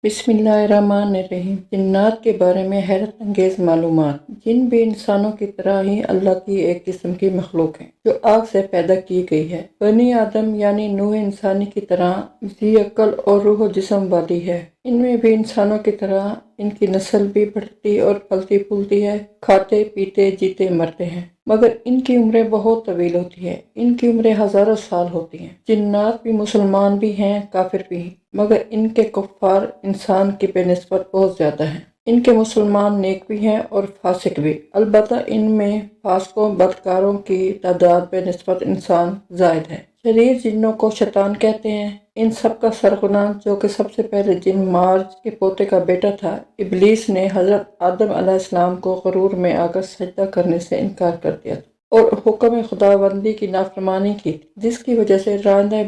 بسم اللہ الرحمن الرحیم۔ جنات کے بارے میں حیرت انگیز معلومات۔ جن بھی انسانوں کی طرح ہی اللہ کی ایک قسم کی مخلوق ہیں جو آگ سے پیدا کی گئی ہے۔ بنی آدم یعنی نوح انسانی کی طرح ذی عقل اور روح و جسم والی ہے۔ ان میں بھی انسانوں کی طرح ان کی نسل بھی بڑھتی اور پھلتی پھولتی ہے، کھاتے پیتے جیتے مرتے ہیں، مگر ان کی عمریں بہت طویل ہوتی ہیں۔ ان کی عمریں ہزاروں سال ہوتی ہیں۔ جنات بھی مسلمان بھی ہیں، کافر بھی ہیں، مگر ان کے کفار انسان کی بہ نسبت بہت زیادہ ہیں۔ ان کے مسلمان نیک بھی ہیں اور فاسق بھی، البتہ ان میں فاسقوں بدکاروں کی تعداد بہ نسبت انسان زائد ہے۔ شریر جنوں کو شیطان کہتے ہیں۔ ان سب کا سرغنہ، جو کہ سب سے پہلے جن مارج کے پوتے کا بیٹا تھا، ابلیس نے حضرت آدم علیہ السلام کو غرور میں آ کر سجدہ کرنے سے انکار کر دیا تھا اور حکم خداوندی کی نافرمانی کی تھی، جس کی وجہ سے رانندہ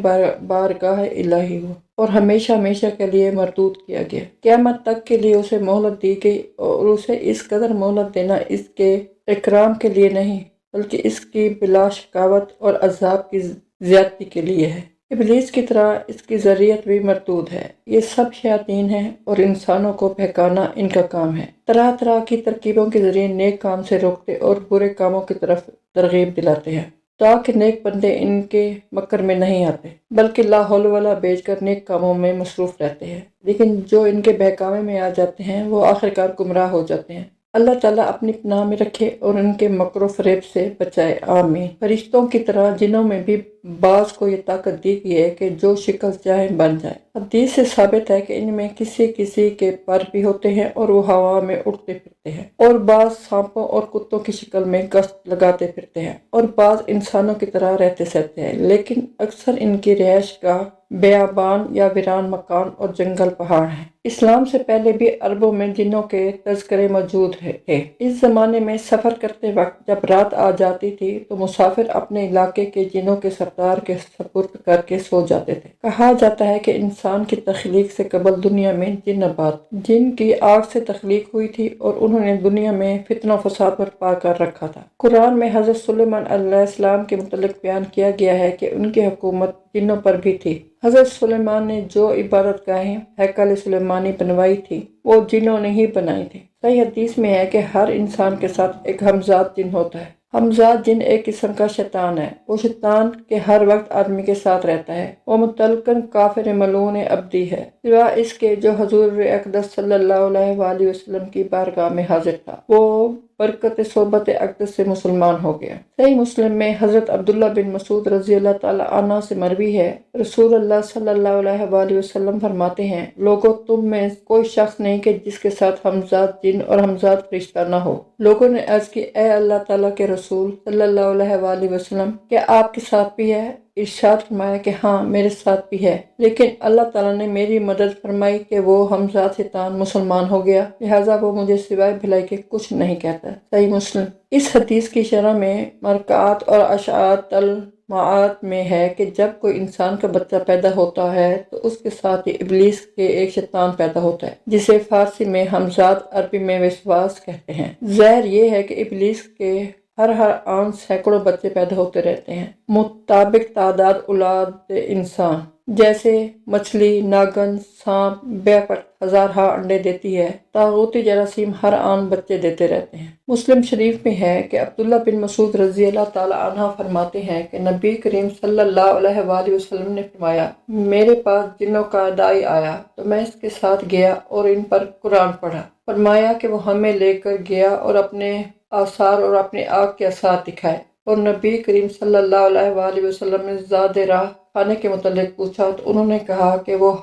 بارگاہ الہی ہوا اور ہمیشہ ہمیشہ کے لیے مردود کیا گیا۔ قیامت تک کے لیے اسے مہلت دی گئی، اور اسے اس قدر مہلت دینا اس کے اکرام کے لیے نہیں بلکہ اس کی بلا شقاوت اور عذاب کی زیادتی کے لیے ہے۔ ابلیس کی طرح اس کی ذریت بھی مردود ہے۔ یہ سب شیاطین ہیں اور انسانوں کو بہکانا ان کا کام ہے۔ طرح طرح کی ترکیبوں کے ذریعے نیک کام سے روکتے اور برے کاموں کی طرف ترغیب دلاتے ہیں، تاکہ نیک بندے ان کے مکر میں نہیں آتے بلکہ لا حول ولا بیچ کر نیک کاموں میں مصروف رہتے ہیں۔ لیکن جو ان کے بہکاوے میں آ جاتے ہیں وہ آخرکار گمراہ ہو جاتے ہیں۔ اللہ تعالیٰ اپنی پناہ میں رکھے اور ان کے مکر و فریب سے بچائے، آمین۔ فرشتوں کی طرح جنوں میں بھی بعض کو یہ طاقت دی گئی ہے کہ جو شکل چاہے بن جائے۔ حدیث سے ثابت ہے کہ ان میں کسی کسی کے پر بھی ہوتے ہیں اور وہ ہوا میں اڑتے پھرتے ہیں، اور بعض سانپوں اور کتوں کی شکل میں گشت لگاتے پھرتے ہیں، اور بعض انسانوں کی طرح رہتے سہتے ہیں، لیکن اکثر ان کی رہائش گاہ بیابان یا ویران مکان اور جنگل پہاڑ ہیں۔ اسلام سے پہلے بھی عربوں میں جنوں کے تذکرے موجود تھے۔ اس زمانے میں سفر کرتے وقت جب رات آ جاتی تھی تو مسافر اپنے علاقے کے جنوں کے سردار کے سپرد کر کے سو جاتے تھے۔ کہا جاتا ہے کہ انسان کی تخلیق سے قبل دنیا میں جن آباد، جن کی آگ سے تخلیق ہوئی تھی اور انہوں نے دنیا میں فتنہ و فساد برپا کر رکھا تھا۔ قرآن میں حضرت سلیمان علیہ السلام کے متعلق بیان کیا گیا ہے کہ ان کی حکومت جنوں پر بھی تھی۔ حضرت سلیمان نے جو عبادت گاہیں ہیکل سلیمانی بنوائی تھی وہ جنوں نے ہی بنائی تھی۔ صحیح حدیث میں ہے کہ ہر انسان کے ساتھ ایک ہمزاد جن ہوتا ہے۔ ہمزاد جن ایک قسم کا شیطان ہے۔ وہ شیطان کے ہر وقت آدمی کے ساتھ رہتا ہے۔ وہ مطلقاً کافر ملعون ابدی ہے، سوا اس کے جو حضور اقدس صلی اللہ علیہ وآلہ وسلم کی بارگاہ میں حاضر تھا۔ وہ برکت صحبت اقدس سے مسلمان ہو گیا۔ صحیح مسلم میں حضرت عبداللہ بن مسعود رضی اللہ تعالیٰ عنہ سے مروی ہے، رسول اللہ صلی اللہ علیہ وآلہ وسلم فرماتے ہیں، لوگوں تم میں کوئی شخص نہیں کہ جس کے ساتھ ہمزاد جن اور ہمزاد فرشتہ نہ ہو۔ لوگوں نے عرض کی، اے اللہ تعالیٰ کے رسول صلی اللہ علیہ وآلہ وسلم، کیا آپ کے ساتھ بھی ہے؟ ارشاد فرمایا کہ ہاں، میرے ساتھ بھی ہے، لیکن اللہ تعالیٰ نے میری مدد فرمائی کہ وہ ہمزاد شیطان مسلمان ہو گیا، لہٰذا وہ مجھے سوائے بھلائی کے کچھ نہیں کہتا۔ صحیح مسلم۔ اس حدیث کی شرح میں مرکعات اور اشعات المعاد میں ہے کہ جب کوئی انسان کا بچہ پیدا ہوتا ہے تو اس کے ساتھ ہی ابلیس کے ایک شیطان پیدا ہوتا ہے، جسے فارسی میں ہمزاد، عربی میں وسواس کہتے ہیں۔ ظاہر یہ ہے کہ ابلیس کے ہر آن سینکڑوں بچے پیدا ہوتے رہتے ہیں، مطابق تعداد اولاد انسان۔ جیسے مچھلی، ناگن، سانپ بیک وقت ہزارہا انڈے دیتی ہے، طاغوتی جراثیم ہر آن بچے دیتے رہتے ہیں۔ مسلم شریف میں ہے کہ عبداللہ بن مسعود رضی اللہ تعالیٰ عنہ فرماتے ہیں کہ نبی کریم صلی اللہ علیہ وآلہ وسلم نے فرمایا، میرے پاس جنوں کا داعی آیا تو میں اس کے ساتھ گیا اور ان پر قرآن پڑھا۔ فرمایا کہ وہ ہمیں لے کر گیا اور اپنے آثار اور اپنے آگ کے آثار دکھائے، اور نبی کریم صلی اللہ علیہ وآلہ وسلم نے زاد راہ کھانے کے متعلق پوچھا تو انہوں نے کہا کہ وہ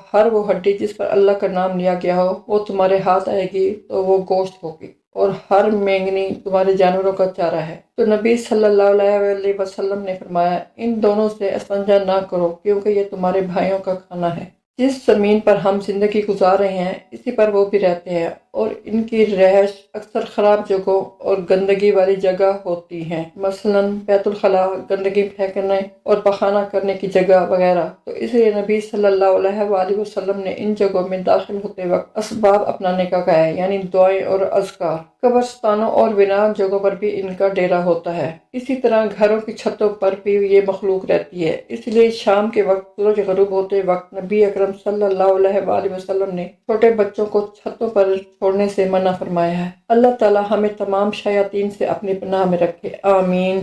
ہڈی جس پر اللہ کا نام لیا گیا ہو وہ تمہارے ہاتھ آئے گی تو وہ گوشت ہوگی، اور ہر مینگنی تمہارے جانوروں کا چارہ ہے۔ تو نبی صلی اللہ علیہ وآلہ وسلم نے فرمایا، ان دونوں سے استنجا نہ کرو کیونکہ یہ تمہارے بھائیوں کا کھانا ہے۔ جس زمین پر ہم زندگی گزار رہے ہیں اسی پر وہ بھی رہتے ہیں، اور ان کی رہائش اکثر خراب جگہوں اور گندگی والی جگہ ہوتی ہیں، مثلاً بیت الخلاء، گندگی پھینکنے اور پخانہ کرنے کی جگہ وغیرہ۔ تو اس لیے نبی صلی اللہ علیہ وآلہ وسلم نے ان جگہوں میں داخل ہوتے وقت اسباب اپنانے کا کہا ہے، یعنی دعائیں اور اذکار۔ قبرستانوں اور ویران جگہوں پر بھی ان کا ڈیرا ہوتا ہے۔ اسی طرح گھروں کی چھتوں پر بھی یہ مخلوق رہتی ہے۔ اس لیے شام کے وقت سورج غروب ہوتے وقت نبی اکرم صلی اللہ علیہ وآلہ وسلم نے چھوٹے بچوں کو چھتوں پر چھوڑنے سے منع فرمایا ہے۔ اللہ تعالی ہمیں تمام شیاطین سے اپنی پناہ میں رکھے، آمین۔